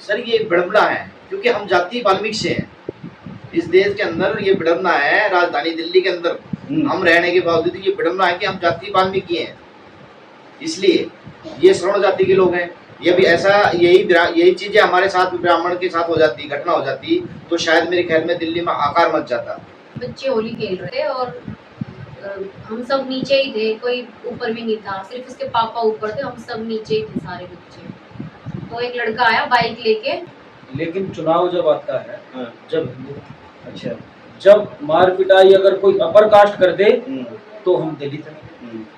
Sir ये विडंबना है, क्योंकि हम जाति वाल्मीकि से हैं। इस देश के अंदर ये विडंबना है, राजधानी दिल्ली के अंदर हम रहने के बावजूद ये विडंबना है कि हम जाति वाल्मीकि हैं। इसलिए ये श्रवण जाति के लोग हैं। ये भी ऐसा यही चीजें हमारे साथ ब्राह्मण के साथ हो जाती, घटना हो जाती, तो शायद मेरे ख्याल में दिल्ली में आकार मच जाता। बच्चे होली खेल रहे थे और हम सब नीचे ही थे, कोई ऊपर भी नहीं था, सिर्फ उसके पापा ऊपर थे, हम सब नीचे ही थे सारे बच्चे। तो एक लड़का आया बाइक लेके। लेकिन चुनाव जब आता है, जब अच्छा जब मार पिटाई अगर कोई अपर कास्ट कर दे तो हम दलित हैं,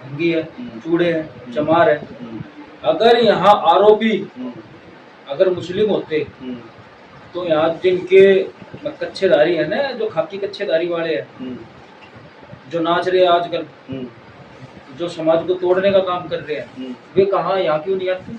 भंगी है, चूड़े हैं, चमार है। अगर यहाँ आरोपी अगर मुस्लिम होते तो यहाँ जिनके कच्छेदारी है ना, जो खाकी कच्छेदारी वाले हैं, जो नाच रहे हैं आजकल, जो समाज को तोड़ने का काम कर रहे हैं, वे कहाँ यहाँ क्यों नहीं आते?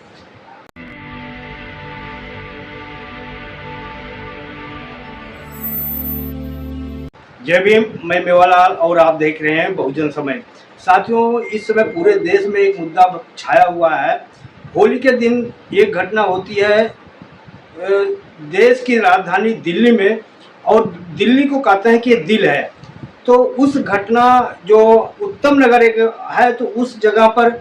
जय भीम, मैं मेवालाल और आप देख रहे हैं बहुजन समय। साथियों, इस समय पूरे देश में एक मुद्दा छाया हुआ है। होली के दिन एक घटना होती है देश की राजधानी दिल्ली में, और दिल्ली को कहते हैं कि ये दिल है। तो उस घटना जो उत्तम नगर एक है, तो उस जगह पर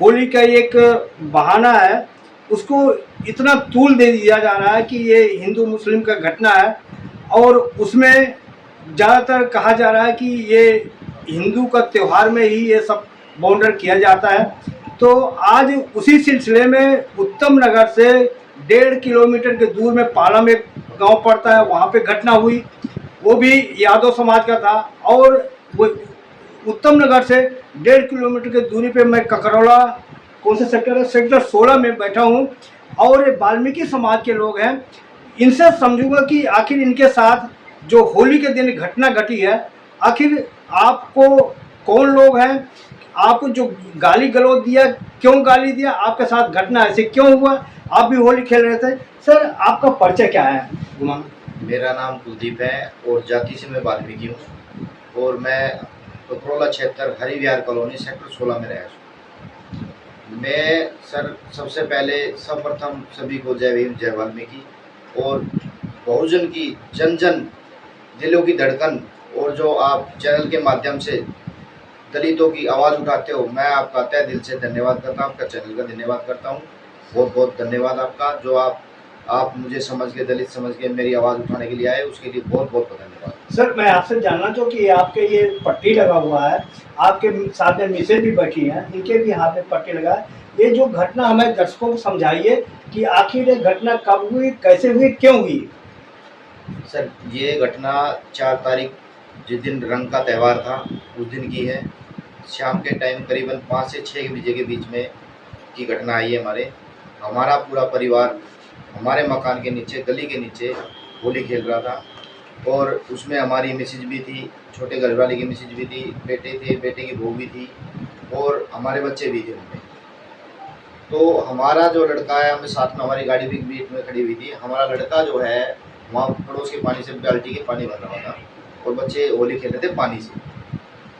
होली का एक बहाना है, उसको इतना तूल दे दिया जा रहा है कि ये हिंदू मुस्लिम का घटना है, और उसमें ज़्यादातर कहा जा रहा है कि ये हिंदू का त्यौहार में ही ये सब बाउंडर किया जाता है। तो आज उसी सिलसिले में उत्तम नगर से 1.5 किलोमीटर के दूर में पाला में गांव पड़ता है, वहाँ पे घटना हुई। वो भी यादव समाज का था, और वो उत्तम नगर से 1.5 किलोमीटर की दूरी पे मैं ककरौला, कौन से सेक्टर है, सेक्टर 16 में बैठा हूँ, और ये वाल्मीकि समाज के लोग हैं। इनसे समझूंगा कि आखिर इनके साथ जो होली के दिन घटना घटी है, आखिर आपको कौन लोग हैं, आपको जो गाली गलौज दिया, क्यों गाली दिया, आपके साथ घटना ऐसे क्यों हुआ, आप भी होली खेल रहे थे। सर, आपका परिचय क्या है? गुमान। मेरा नाम कुलदीप है और जाति से मैं वाल्मीकि हूँ, और मैं ककरौला क्षेत्र हरिविहार कॉलोनी सेक्टर 16 में रहा हूँ। मैं सर सबसे पहले सर्वप्रथम सभी को जय भीम, जय वाल्मीकि, और बहुजन की जन जन दिलों की धड़कन, और जो आप चैनल के माध्यम से दलितों की आवाज़ उठाते हो, मैं आपका तहे दिल से धन्यवाद करता हूँ, आपका चैनल का धन्यवाद करता हूँ। बहुत बहुत धन्यवाद आपका, जो आप मुझे समझ के, दलित समझ के मेरी आवाज़ उठाने के लिए आए, उसके लिए बहुत बहुत धन्यवाद। सर, मैं आपसे जानना चाहूँ कि आपके ये पट्टी लगा हुआ है, आपके साथ में मिसेज भी बैठी हैं, इनके भी हाथ में पट्टी लगा है। ये जो घटना हमें दर्शकों को समझाइए कि आखिर ये घटना कब हुई, कैसे हुई, क्यों हुई? सर, ये घटना 4 तारीख जिस दिन रंग का त्यौहार था उस दिन की है। शाम के टाइम करीबन 5 से 6 बजे के बीच में की घटना आई है। हमारा पूरा परिवार हमारे मकान के नीचे, गली के नीचे होली खेल रहा था, और उसमें हमारी मिसेज भी थी, छोटे घर वाले की मिसेज भी थी, बेटे थे, बेटे की बहू भी थी, और हमारे बच्चे भी थे उनमें। तो हमारा जो लड़का है, हमें साथ में हमारी गाड़ी भी बीच में खड़ी हुई थी। हमारा लड़का जो है वहाँ पड़ोस के पानी से बाल्टी के पानी भर रहा था, और बच्चे होली खेल रहे थे पानी से।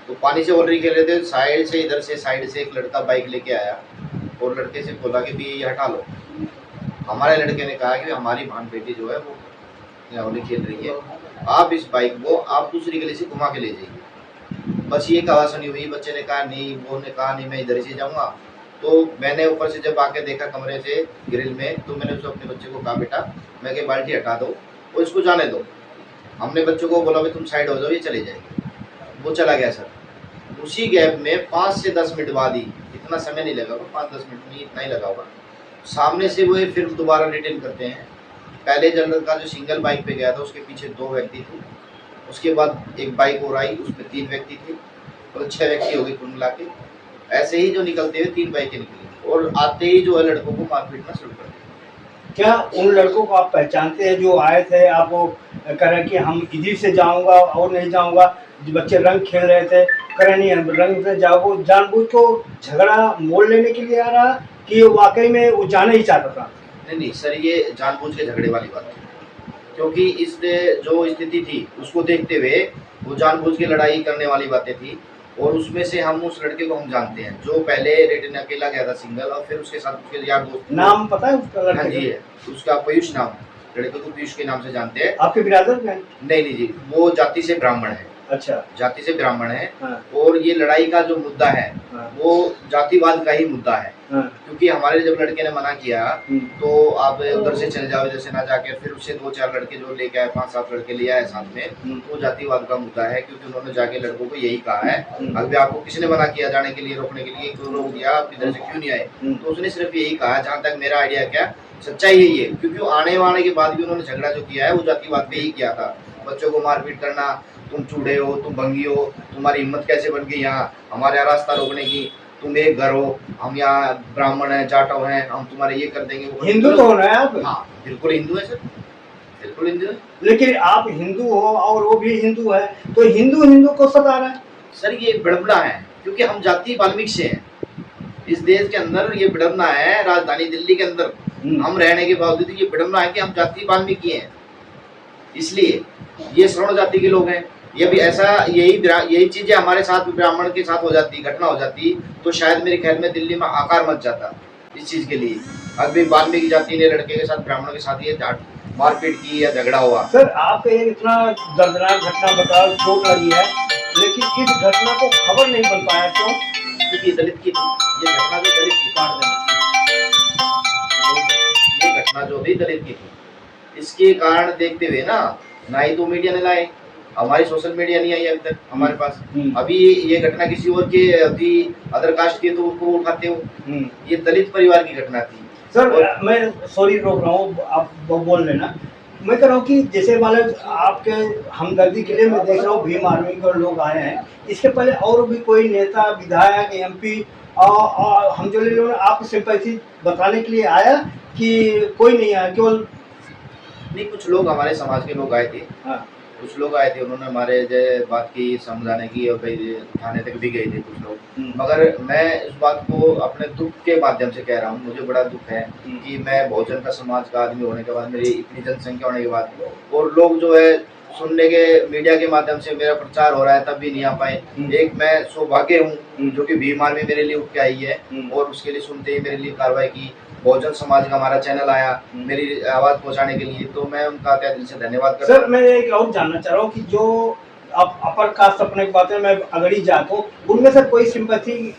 तो पानी से होली खेल रहे थे, साइड से, इधर से साइड से एक लड़का बाइक लेके आया, और लड़के से बोला कि भी ये हटा लो। हमारे लड़के ने कहा कि हमारी बहन बेटी जो है वो यहाँ होली खेल रही है, आप इस बाइक को आप दूसरी गली से घुमा के ले जाइए। बस ये कहा सुनी हुई। बच्चे ने कहा नहीं, वो ने कहा नहीं, मैं इधर से जाऊँगा। तो मैंने ऊपर से जब आके देखा कमरे से ग्रिल में, तो मैंने उसको अपने बच्चे को कहा, बेटा मैं कि बाल्टी हटा दो और इसको जाने दो। हमने बच्चों को बोला भाई तुम साइड हो जाओ, ये चले जाएगी। वो चला गया सर। उसी गैप में 5 से 10 मिनट बाद ही, इतना समय नहीं लगा, 5-10 मिनट में इतना ही लगा होगा, सामने से वो फिर दोबारा रिटर्न करते हैं। पहले जो लड़का जो सिंगल बाइक पे गया था उसके पीछे 2 व्यक्ति थे, उसके बाद एक बाइक और आई, उसमें 3 व्यक्ति थे, और 6 व्यक्ति हो गए कुल मिला के। ऐसे ही जो निकलते हुए 3 बाइकें निकली, और आते ही जो है लड़कों को मार पीटना शुरू कर दिया। क्या उन लड़कों को आप पहचानते हैं जो आए थे? आप वो कह रहे कि हम इधर से जाऊंगा और नहीं जाऊंगा, बच्चे रंग खेल रहे थे, कह नहीं रंग से जाओ, जानबूझ को झगड़ा मोड़ लेने के लिए आ रहा कि वाकई में वो जाना ही चाहता था? नहीं सर, ये जानबूझ के झगड़े वाली बात है, क्योंकि इस जो स्थिति थी उसको देखते हुए वो जानबूझ के लड़ाई करने वाली बातें थी। और उसमें से हम उस लड़के को हम जानते हैं जो पहले रिटर्न अकेला गया था सिंगल, और फिर उसके साथ उसके यार दोस्त। नाम पता है उसका हाँ लड़के जी का? है, उसका पीयूष नाम है, लड़के को पीयूष के नाम से जानते हैं। आपके बिरादर में? नहीं नहीं जी, वो जाति से ब्राह्मण है, अच्छा। जाति से ब्राह्मण है। हाँ। और ये लड़ाई का जो मुद्दा है हाँ। वो जातिवाद का ही मुद्दा है। हाँ। क्योंकि हमारे जब लड़के ने मना किया तो आप उधर से चले जाओ, इधर से ना जाके, फिर उससे 2-4 लड़के जो लेके आए, 5-7 लड़के ले आए साथ में, तो जातिवाद का मुद्दा है। क्योंकि उन्होंने जाके लड़कों को यही कहा है, अभी आपको किसने मना किया जाने के लिए, रोकने के लिए, क्यों रोक दिया, आप इधर से क्यों नहीं आए? तो उसने सिर्फ यही कहा, जहाँ तक मेरा आइडिया क्या सच्चाई यही है। क्योंकि आने के बाद भी उन्होंने झगड़ा जो किया है वो जातिवाद पे ही किया था। बच्चों को मारपीट करना, तुम चूड़े हो, तुम भंगी हो, तुम्हारी हिम्मत कैसे बन गई यहाँ हमारे यहाँ रास्ता रोकने की, तुम एक घर हो, हम यहाँ ब्राह्मण हैं, जाटव हैं, हम तुम्हारे ये कर देंगे, वो हिंदू तो होना है आप? हाँ बिल्कुल हिंदू है सर, बिल्कुल हिंदू है। लेकिन आप हिंदू हो और वो भी हिंदू है, तो हिंदू को सता रहा है। सर ये विडंबना है, क्योंकि हम जाति वाल्मीकि से हैं। इस देश के अंदर ये विडंबना है, राजधानी दिल्ली के अंदर हम रहने के बावजूद ये विडंबना है कि हम जाति वाल्मीकि हैं। इसलिए ये श्रवण जाति के लोग हैं। ये भी ऐसा यही चीजें हमारे साथ ब्राह्मण के साथ हो जाती, घटना हो जाती, तो शायद मेरे ख्याल में दिल्ली में आकार मच जाता इस चीज के लिए। अभी वाल्मीकि जाति ने लड़के के साथ, ब्राह्मणों के साथ ये मारपीट की या झगड़ा हुआ। सर आपका ये इतना दर्दनाक घटना बताओ, चोट लगी है, लेकिन इस घटना को खबर नहीं बन पाया क्यों? क्योंकि दलित की ये घटना जो दलित की काट देना, ये घटना जो भी दलित की थी, इसके कारण देखते हुए ना ही तो मीडिया ने लाए, हमारी सोशल मीडिया नहीं आई अभी तक हमारे पास। अभी ये घटना किसी और के अभी अदर कास्ट की तो उसको उठाते हो, ये दलित परिवार की घटना थी। सर मैं सॉरी रोक रहा हूँ, आप बोल लेना। मैं कह रहा हूँ कि जैसे मान लो आपके हमदर्दी के लिए मैं देख रहा हूँ भीम आर्मी के लोग आए हैं, इसके पहले और भी कोई नेता, विधायक, एमपी और हम जो लोग आपको सिंपैथी बताने के लिए आया कि कोई नहीं आया? केवल नहीं, कुछ लोग हमारे समाज के लोग आए थे। हाँ। कुछ लोग आए थे, उन्होंने हमारे जो बात की, समझाने की, और कई थाने तक भी गए थे कुछ लोग। मगर मैं इस बात को अपने दुख के माध्यम से कह रहा हूँ, मुझे बड़ा दुख है कि मैं बहुजन का समाज का आदमी होने के बाद, मेरी इतनी जनसंख्या होने के बाद, और लोग जो है सुनने के मीडिया के माध्यम से मेरा प्रचार हो रहा है तब भी नहीं आ पाए। एक मैं सौभाग्य हूँ जो कि भीम आर्मी मेरे लिए उठ के आई है और उसके लिए सुनते ही मेरे लिए कार्रवाई की। बहुजन समाज का हमारा चैनल आया मेरी आवाज पहुंचाने के लिए, तो मैं उनका तहे दिल से धन्यवाद करता हूं। सर मैं एक और जानना चाह रहा हूँ कि जो आप अपर कास्ट अपने बातें मैं अगड़ी जाता हूँ, उनमें से कोई सिंपैथी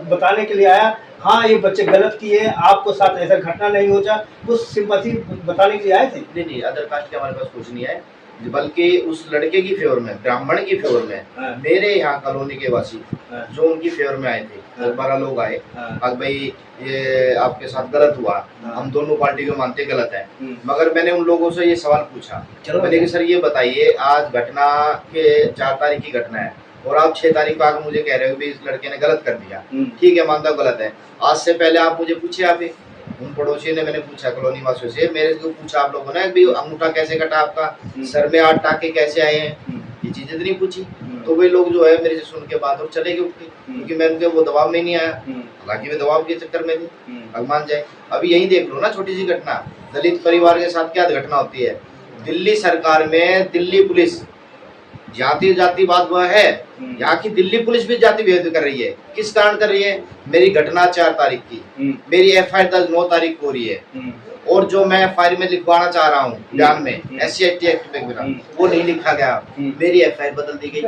बताने के लिए आया, हाँ ये बच्चे गलत किए, आपको साथ ऐसा घटना नहीं हो जाए, उस सिंपैथी बताने के लिए आए थे? नहीं, अदर कास्ट के हमारे पास कुछ नहीं है, बल्कि उस लड़के की फेवर में, ब्राह्मण की फेवर में, मेरे यहाँ कॉलोनी के वासी जो उनकी फेवर में आए थे, 12 लोग आए। अब भाई ये आपके साथ गलत हुआ, हम दोनों पार्टी को मानते गलत है, मगर मैंने उन लोगों से ये सवाल पूछा, मैंने कि सर ये बताइए, आज घटना के 4 तारीख की घटना है और आप 6 तारीख को आकर मुझे कह रहे हो कि इस लड़के ने गलत कर दिया। ठीक है, मानता गलत है, आज से पहले आप मुझे पूछे, आप उन पड़ोसी ने, मैंने पूछा कॉलोनी वासियों से, मेरे को पूछा आप लोगों ने भी अंगूठा कैसे कटा आपका, सर में 8 टाके कैसे आए हैं, ये चीजें तो नहीं पूछी। तो वे लोग जो है मेरे से सुन के बात और चले गए उठ के, क्योंकि मैं उनके वो दबाव में नहीं आया, हालांकि वे दबाव के चक्कर में थे, अब मान जाए। अभी यही देख लो ना, छोटी सी घटना, दलित परिवार के साथ क्या घटना होती है। दिल्ली सरकार में दिल्ली पुलिस जातिवाद वह है, यहाँ की दिल्ली पुलिस भी जाति भेद कर रही है। किस कारण कर रही है? मेरी घटना 4 तारीख की, मेरी FIR दर्ज 9 तारीख को हो रही है, और जो मैं FIR में लिखवाना चाह रहा हूँ बयान में SC/ST एक्ट में बिना, वो नहीं लिखा गया, मेरी FIR बदल दी गई।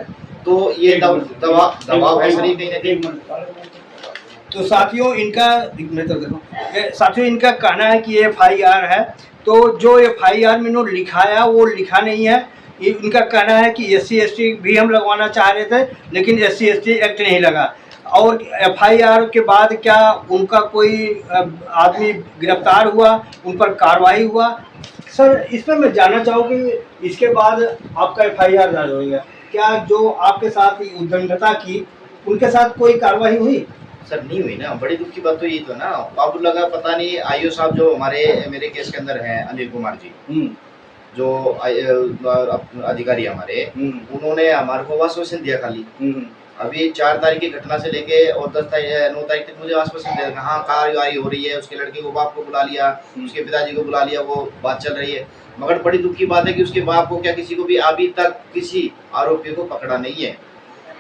तो ये दबाव है सर, कहीं ना कहीं। तो साथियों इनका कहना है कि FIR है, तो जो FIR में इन्होंने लिखाया वो लिखा नहीं है। इनका कहना है कि SC/ST भी हम लगवाना चाह रहे थे, लेकिन SC/ST एक्ट नहीं लगा। और FIR के बाद क्या उनका कोई आदमी गिरफ्तार हुआ, उन पर कार्रवाई हुआ? सर इस पर मैं जानना चाहूँगी, इसके बाद आपका FIR दर्ज हो गया, क्या जो आपके साथ उद्दंडता की उनके साथ कोई कार्रवाई हुई? सर नहीं हुई ना, बड़ी दुख की बात तो ये तो ना, अब लगा पता नहीं IO साहब जो मेरे केस के अंदर हैं, अनिल कुमार जी, जो अधिकारी हमारे, उन्होंने हमारे को आश्वासन दिया खाली। अभी 4 तारीख की घटना से लेके और 9 तारीख तक मुझे आश्वासन दिया, हाँ कार्रवाई हो रही है, उसके लड़के को, बाप को बुला लिया, उसके पिताजी को बुला लिया, वो बात चल रही है। मगर बड़ी दुख की बात है कि उसके बाप को क्या, किसी को भी अभी तक किसी आरोपी को पकड़ा नहीं है।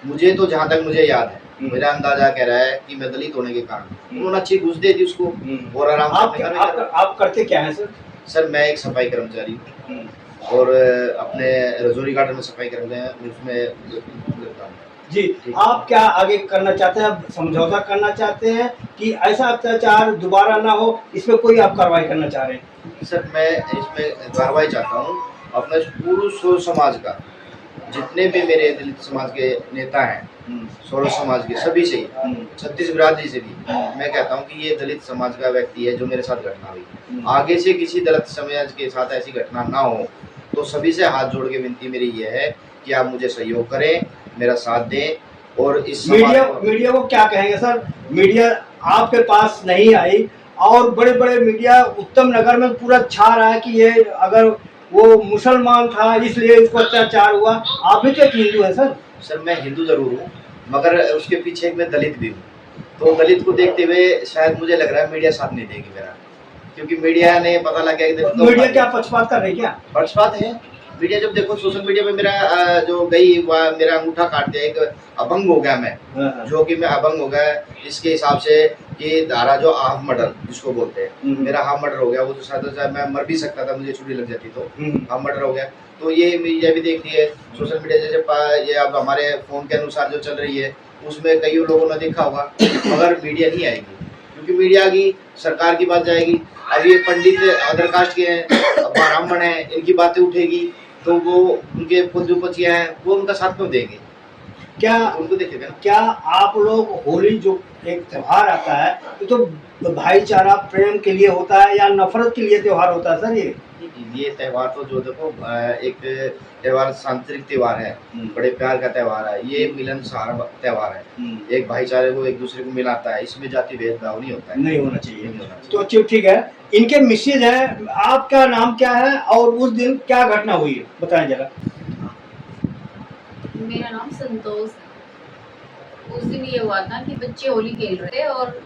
मुझे तो जहाँ तक मुझे याद है, मेरा अंदाजा कह रहा है कि मैं दलित होने के कारण उन्होंने अच्छी घुस दे दी उसको और आराम से अपने घर में कर रहा। आप करते क्या है सर? सर मैं एक सफाई कर्मचारी हूँ और अपने रजौरी गार्डन में सफाई कर्मचारी उसमें करता हूँ। जी, आप क्या आगे करना चाहते हैं? आप समझौता करना चाहते हैं कि ऐसा अत्याचार दोबारा ना हो, इसमें कोई आप कार्रवाई करना चाह रहे हैं? सर मैं इसमें कार्रवाई चाहता हूँ अपने पूरे सोल समाज का, जितने भी मेरे दलित समाज के नेता हैं, सोल समाज के सभी से ही, छत्तीस बिरादरी से भी मैं कहता हूँ कि ये दलित समाज का व्यक्ति है जो मेरे साथ घटना हुई, आगे से किसी दलित समाज के साथ ऐसी घटना ना हो। तो सभी से हाथ जोड़ के विनती मेरी ये है कि आप मुझे सहयोग करें, मेरा साथ दें और इस मीडिया को क्या कहेंगे सर? मीडिया आपके पास नहीं आई और बड़े बड़े मीडिया उत्तम नगर में पूरा छा रहा है कि ये अगर वो मुसलमान था इसलिए इसको अत्याचार हुआ। आप भी तो एक हिंदू है सर। सर मैं हिंदू जरूर हूँ मगर उसके पीछे मैं दलित भी हूँ, तो दलित को देखते हुए शायद मुझे लग रहा है मीडिया साथ नहीं देगी मेरा, क्योंकि मीडिया ने पता लग गया कि मीडिया क्या पक्षपात कर रही है? क्या पक्षपात है? मीडिया जब देखो सोशल मीडिया पे मेरा जो गई मेरा अंगूठा काट दिया, एक अभंग हो गया मैं, जो कि मैं अभंग हो गया इसके हिसाब से कि धारा जो हाफ मर्डर जिसको बोलते हैं, मेरा हाफ मर्डर हो गया, वो तो शायद मैं मर भी सकता था, मुझे छुट्टी लग जाती तो हाफ मर्डर हो गया। तो ये मीडिया भी देखती है, सोशल मीडिया जैसे ये अब हमारे फोन के अनुसार जो चल रही है उसमें कई लोगों ने देखा होगा, मगर मीडिया नहीं आएगी, क्योंकि मीडिया की सरकार की बात जाएगी। अब ये पंडित अदर कास्ट के हैं, ब्राह्मण हैं, इनकी बातें उठेगी तो वो उनके पुंजपतियाँ हैं वो उनका साथ क्यों देंगे? क्या उनको देखेगा ना। क्या आप लोग होली जो एक त्योहार आता है तो भाईचारा प्रेम के लिए होता है या नफरत के लिए त्योहार होता है सर? ये त्यौहार तो जो देखो एक त्यौहार सांस्कृतिक त्यौहार है, बड़े प्यार का त्यौहार है, ये मिलनसार त्यौहार है, एक भाईचारे को एक दूसरे को मिलाता है, इसमें जाति भेदभाव नहीं होता है, नहीं होना चाहिए। तो ठीक है, इनके मिसेज है, आपका नाम क्या है और उस दिन क्या घटना हुई है बताएं जरा। मेरा नाम संतोष है। उस दिन ये हुआ था कि बच्चे होली खेल रहे थे और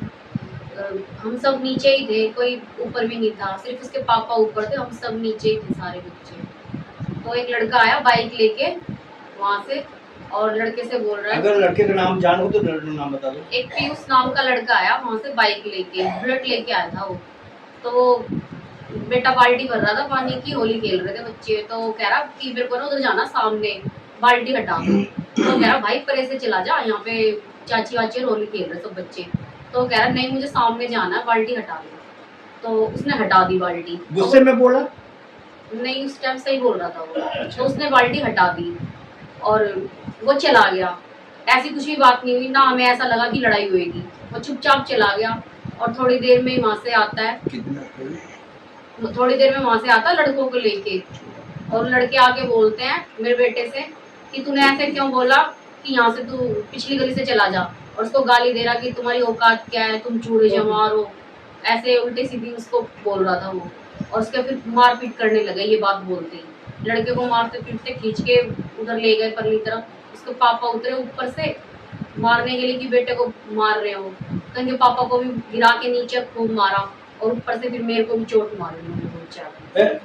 हम सब नीचे ही थे, कोई ऊपर भी नहीं था, सिर्फ उसके पापा ऊपर थे, हम सब नीचे ही थे सारे बच्चे। तो एक लड़का आया बाइक लेके वहाँ से और लड़के से बोल रहा है, अगर लड़के का नाम जानो तो नाम बता दो। एक पीयूष नाम का लड़का आया वहाँ से बाइक लेके, बुलेट लेके आया था वो। तो बेटा बाल्टी भर रहा था पानी की, होली खेल रहे थे बच्चे, तो कह रहा कि मेरे को ना उधर जाना, सामने बाल्टी हटा दो। तो कह रहा भाई परे से चला जा, यहाँ पे चाची वाची होली खेल रहे सब बच्चे। तो कह रहा नहीं मुझे सामने जाना है, बाल्टी हटा दो। तो उसने हटा दी बाल्टी। गुस्से में बोला? नहीं, उस टाइम सही बोल रहा था वो। तो उसने बाल्टी हटा दी और वो चला गया, ऐसी कुछ भी बात नहीं हुई ना, हमें ऐसा लगा कि लड़ाई होगी। वो चुपचाप चला गया और थोड़ी देर में वहाँ से आता है, लड़कों को लेके, और लड़के आके बोलते हैं मेरे बेटे से कि तूने ऐसे क्यों बोला कि यहाँ से तू पिछली गली से चला जा, और उसको गाली दे रहा कि तुम्हारी औकात क्या है, तुम चूड़े जमार हो, ऐसे उल्टी सीधी उसको बोल रहा था वो। और उसके फिर मारपीट करने लगे, ये बात बोलते ही लड़के को मारते पीटते खींच के उधर ले गए परली तरफ। उसके पापा उतरे ऊपर से मारने के लिए कि बेटे को मार रहे हो, तो इनके पापा को भी गिरा के नीचे खूब मारा और ऊपर से फिर मेरे को भी चोट मारी।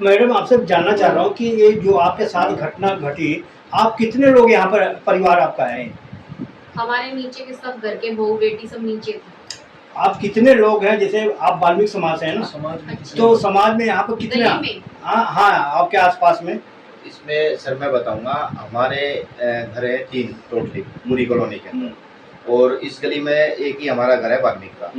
मैडम आपसे जानना चाह रहा हूँ कि ये जो आपके साथ घटना घटी, आप कितने लोग यहाँ पर परिवार आपका है? हमारे नीचे के सब घर के बहू बेटी सब नीचे थे। आप कितने लोग हैं? जैसे आप वाल्मीकि समाज से है ना, तो समाज में यहाँ पर कितने? हाँ, आपके आसपास में। इसमें सर मैं बताऊंगा, हमारे घर है 3 टोटली पूरी कॉलोनी के अंदर, और इस गली में एक ही हमारा घर है वाल्मीकि का,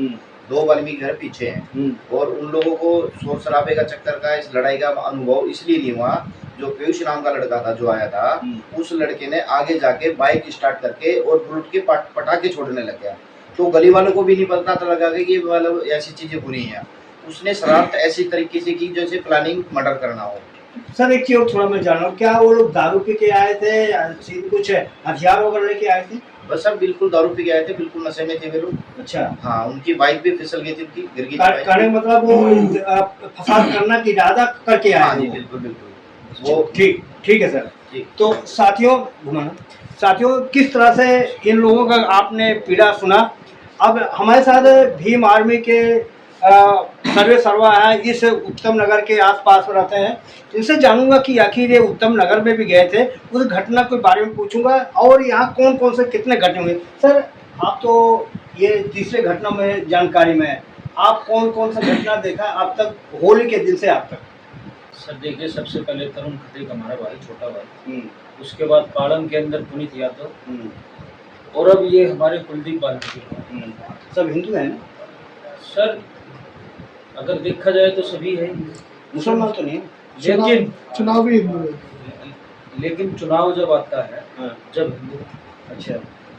2 वाल्मीकि घर पीछे हैं। और उन लोगों को शोर शराबे का चक्कर का, इस लड़ाई का अनुभव इसलिए नहीं हुआ, जो पीयूष नाम का लड़का था जो आया था, उस लड़के ने आगे जाके बाइक स्टार्ट करके और बुलेट के पटाखे छोड़ने लग गया। तो गली वालों को भी नहीं पता था लगा कि ये मतलब ऐसी चीजें बुरी हैं। उसने शरारत ऐसी तरीके से की जैसे प्लानिंग मर्डर करना हो। सर एक चीज थोड़ा मैं जान रहा हूँ, क्या वो लोग दारू पी के आए थे या कुछ हथियार वगैरह लेके आए थे? बस सर बिल्कुल दारू पी के आए थे, बिल्कुल नशे में थे वे लोग। अच्छा। हाँ, उनकी बाइक भी फिसल गई थी, उनकी गिर गई। कहने मतलब वो फसाद करना की इरादा करके आए? हाँ जी, बिल्कुल वो ठीक है सर। तो साथियों किस तरह से इन लोगों का आपने पीड़ा सुना। अब हमारे साथ भीम आर्मी के सर्वे सर्वा है, इस उत्तम नगर के आसपास रहते हैं। इनसे जानूंगा कि आखिर ये उत्तम नगर में भी गए थे, उस घटना के बारे में पूछूंगा और यहाँ कौन कौन से कितने घटने हुए। सर आप तो ये तीसरे घटना में जानकारी में है, आप कौन कौन सा घटना देखा अब तक होली के दिन से अब तक? सर देखिए, सबसे पहले तरुण खत्री का हमारा भाई, छोटा भाई, उसके बाद पालम के अंदर पुनीत यादव, और अब ये हमारे कुलदीप बाल्मीकि। सब हिंदू हैं ना? सर अगर देखा जाए तो सभी है, मुसलमान तो नहीं है? लेकिन चुनावी हिंदू है। लेकिन चुनाव जब आता है, हाँ। जब अच्छा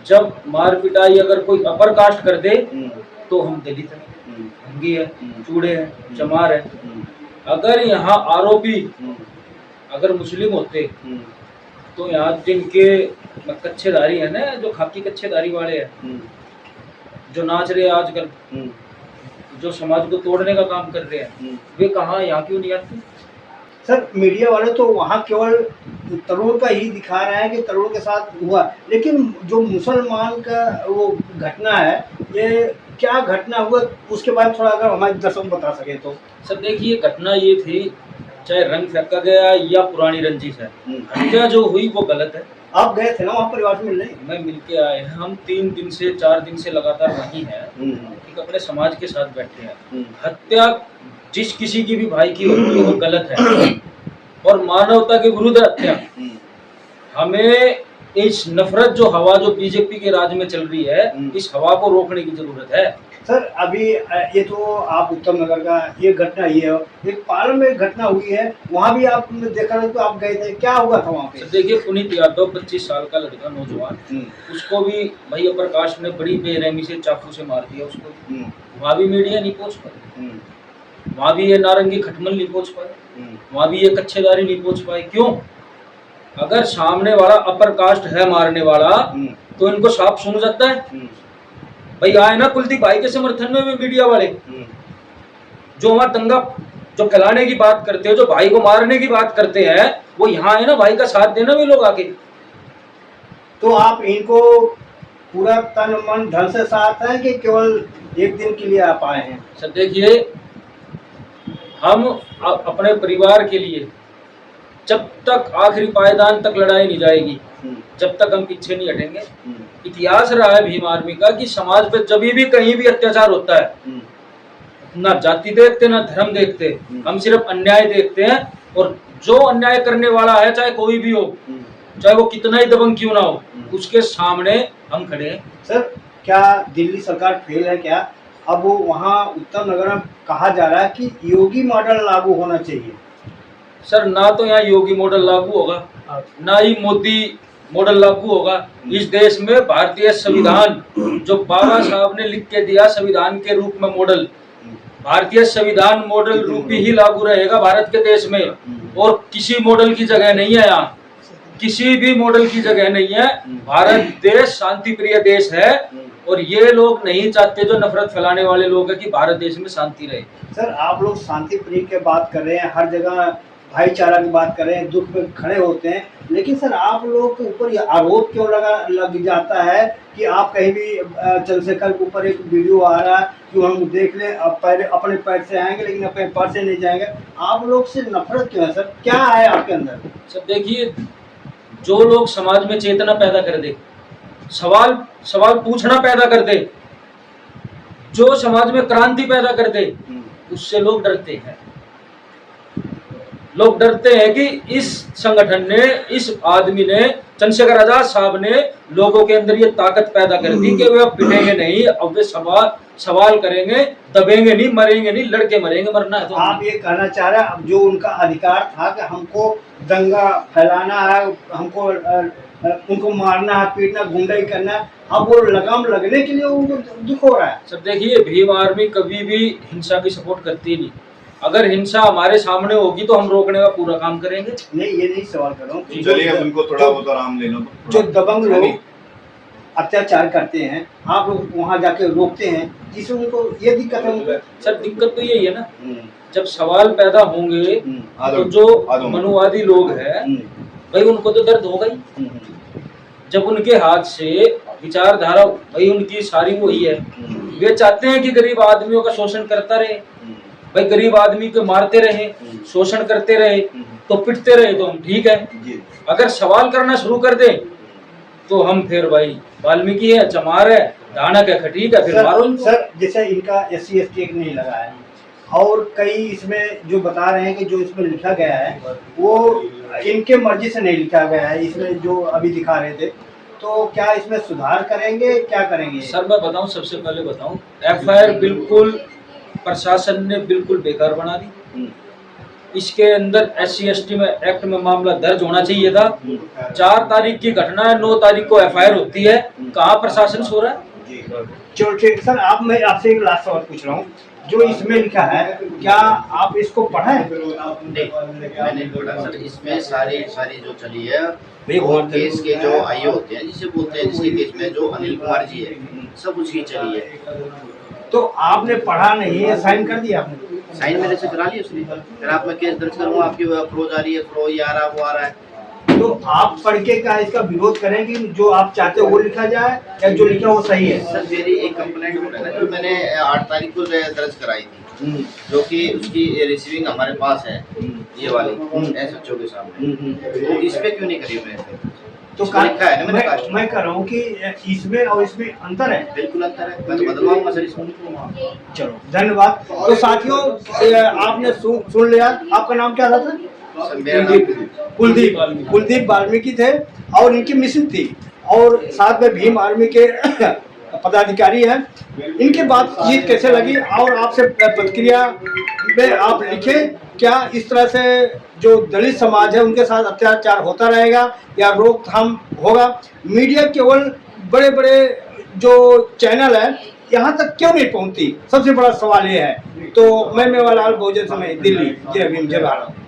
जब मार पिटाई अगर कोई अपर कास्ट कर दे तो हम दलित हैं, हंगी है, चूड़े हैं, चमार है। अगर यहाँ आरोपी अगर मुस्लिम होते तो यहाँ जिनके कच्छेदारी है ना, जो खाकी कच्छेदारी वाले हैं, जो नाच रहे हैं आजकल, जो समाज को तोड़ने का काम कर रहे हैं, वे कहाँ, यहाँ क्यों नहीं आते? सर मीडिया वाले तो वहाँ केवल तरुण का ही दिखा रहे हैं कि तरुण के साथ हुआ, लेकिन जो मुसलमान का वो घटना है, ये क्या घटना हुआ उसके बारे में थोड़ा अगर हमारे दर्शक बता सके तो। सर देखिए, घटना ये थी, चाहे रंग फेंका गया या पुरानी रंजिश है, हत्या जो हुई वो गलत है। आप गए थे ना वहाँ परिवार से मिलने? मैं मिलके आए हैं, हम 3 दिन से 4 दिन से लगातार वहीं हैं, ठीक, अपने समाज के साथ बैठे हैं। हत्या जिस किसी की भी भाई की होती है वो गलत है, और मानवता के विरुद्ध हत्या। हमें इस नफरत जो हवा जो बीजेपी के राज में चल रही है, इस हवा को रोकने की जरूरत है। सर अभी ये तो आप उत्तम नगर का ये घटना ये है, एक पालम में घटना हुई है, वहाँ भी आप देखा तो आप गए थे, क्या हुआ था वहाँ पे? देखिए, पुनीत यादव 25 साल का लड़का, नौजवान, उसको भी भाई प्रकाश ने बड़ी बेरहमी से चाकू से मार दिया उसको। वहाँ भी मीडिया नहीं पहुँच पाई, वहाँ भी ये नारंगी खटमल नहीं पहुँच पाए, वहाँ भी ये कच्छेदारी नहीं पहुँच पाए। क्यों? अगर सामने वाला अपर कास्ट है मारने वाला तो इनको साफ सुन जाता है। भाई आए ना कुलदीप भाई के समर्थन में भी मीडिया वाले, जो हमारा दंगा जो फैलाने की बात करते हैं, जो भाई को मारने की बात करते हैं, वो यहाँ है ना, भाई का साथ देना भी लोग आके। तो आप इनको पूरा तन मन धन से साथ हैं कि केवल एक दिन के लिए आप आए हैं? सर देखिए, हम अपने परिवार के लिए जब तक आखिरी पायदान तक लड़ाई नहीं जाएगी, जब तक हम पीछे नहीं हटेंगे। इतिहास रहा है भीम आर्मी का कि समाज पे जब भी कहीं भी अत्याचार होता है, ना जाति देखते ना धर्म देखते, हम सिर्फ अन्याय देखते हैं, और जो अन्याय करने वाला है चाहे कोई भी हो, चाहे वो कितना ही दबंग क्यों ना हो, उसके सामने हम खड़े हैं। सर क्या दिल्ली सरकार फेल है क्या? अब वो वहाँ उत्तम नगर में कहा जा रहा है कि योगी मॉडल लागू होना चाहिए। सर ना तो यहाँ योगी मॉडल लागू होगा, ना ही मोदी मॉडल लागू होगा। इस देश में भारतीय संविधान जो बाबा साहब ने लिख के दिया संविधान के रूप में मॉडल, भारतीय संविधान मॉडल रूपी ही लागू रहेगा भारत के देश में, और किसी मॉडल की जगह नहीं है यहाँ, किसी भी मॉडल की जगह नहीं है। भारत देश शांति प्रिय देश है, और ये लोग नहीं चाहते, जो नफरत फैलाने वाले लोग हैं, कि भारत देश में शांति रहे। सर आप लोग शांति प्रिय की बात कर रहे हैं, हर जगह भाईचारा की बात कर रहे हैं, दुख में खड़े होते हैं, लेकिन सर आप लोग के ऊपर ये आरोप क्यों लग जाता है कि आप कहीं भी चंद्रशेखर के ऊपर एक वीडियो आ रहा है कि हम देख लें, अब पैर अपने पैर से आएंगे लेकिन अपने पैर से नहीं जाएंगे, आप लोग से नफरत क्यों है सर? क्या है आपके अंदर? सर देखिए, जो लोग समाज में चेतना पैदा कर दे, सवाल पूछना पैदा कर दे, जो समाज में क्रांति पैदा कर दे, उससे लोग डरते हैं। लोग डरते हैं कि इस संगठन ने, इस आदमी ने, चंद्रशेखर आजाद साहब ने लोगों के अंदर ये ताकत पैदा कर दी कि वे अब पिटेंगे नहीं, अब वे सवाल करेंगे, दबेंगे नहीं, मरेंगे नहीं, लड़के मरेंगे, मरना है तो। आप ये कहना चाह रहे हैं अब जो उनका अधिकार था कि हमको दंगा फैलाना है, हमको उनको मारना है, पीटना, गुंडाई करना है, अब वो लगाम लगने के लिए उनको दुख हो रहा है? सर देखिए, भीम आर्मी कभी भी हिंसा की सपोर्ट करती नहीं। अगर हिंसा हमारे सामने होगी तो हम रोकने का पूरा काम करेंगे। नहीं ये नहीं सवाल कर रहा हूँ, चलिए अब उनको थोड़ा बहुत आराम ले लो। जो दबंग लोग अत्याचार करते हैं, आप लोग वहाँ जाके रोकते हैं, जिससे उनको ये दिक्कत है उनको? सर दिक्कत तो यही है ना, जब सवाल पैदा होंगे तो जो मनुवादी लोग हैं भाई उनको तो दर्द होगा ही। जब उनके हाथ से विचारधारा भाई उनकी सारी वही है वे चाहते हैं कि गरीब आदमियों का शोषण करता रहे, भाई गरीब आदमी को मारते रहे, शोषण करते रहे, तो पिटते रहे तो हम ठीक है। जी अगर सवाल करना शुरू कर दे तो हम फिर भाई वाल्मीकि है, चमार है, दानक है, खटीक है, फिर मारो इनको। सर जैसे इनका SC ST एक नहीं लगा है और कई इसमें जो बता रहे हैं कि जो इसमें लिखा गया है वो इनके मर्जी से नहीं लिखा गया है, इसमें जो अभी दिखा रहे थे, तो क्या इसमें सुधार करेंगे, क्या करेंगे? सर मैं बताऊं, सबसे पहले बताऊं, FIR बिल्कुल प्रशासन ने बिल्कुल बेकार बना दी। इसके अंदर SC ST में एक्ट में मामला दर्ज होना चाहिए था। 4 तारीख की घटना है, 9 तारीख को FIR होती है, कहाँ प्रशासन सो रहा है? चलो ठीक सर, मैं आपसे एक लास्ट सवाल पूछ रहा हूँ, जो इसमें लिखा है क्या आप इसको पढ़ा है? नहीं, मैंने पढ़ा सर। इसमें सारी जो चली है भाई, वो बहुत केस के जो आईओ होते हैं, जिसे बोलते हैं, जिसके केस में जो अनिल कुमार जी है, सब उसकी चली है। तो आपने पढ़ा नहीं है, साइन कर दिया आपने? साइन मेरे से करा लिया उसने। फिर आप मैं केस दर्ज करूंगा, आपकी अप्रोच आ रही है, फ्रो ये आ रहा है, वो आ रहा है। तो आप पढ़ के क्या इसका विरोध करेंगे, जो आप चाहते हो वो लिखा जाए या जो लिखा वो सही है? सर मेरी एक कंप्लेंट हो रहा है जो मैंने 8 तारीख को दर्ज कराई थी, जो कि उसकी रिसीविंग हमारे पास है, ये वाली SHO के सामने। तो इस पे क्यों नहीं करी मैंने? तो इसमें लिखा है ना मैंने कास्ट। मैं कह रहा हूँ कि इसमें और इसमें अंतर है। बिल्कुल अंतर है, मैं तो बदलवाऊंगा सर इसको। चलो धन्यवाद। तो साथियों आपने सुन लिया, आपका नाम क्या था सर? सर मेरा नाम कुलदीप वाल्मीकि थे और इनकी मिसिंग थी, और साथ में भीम आर्मी के पदाधिकारी हैं। इनकी बातचीत कैसे लगी और आपसे प्रतिक्रिया में आप लिखे, क्या इस तरह से जो दलित समाज है उनके साथ अत्याचार होता रहेगा या रोकथाम होगा? मीडिया केवल बड़े बड़े जो चैनल है यहाँ तक क्यों नहीं पहुँचती, सबसे बड़ा सवाल ये है। तो मैं मेवालाल, बहुजन समाज, दिल्ली। जय भीम, जय भारत।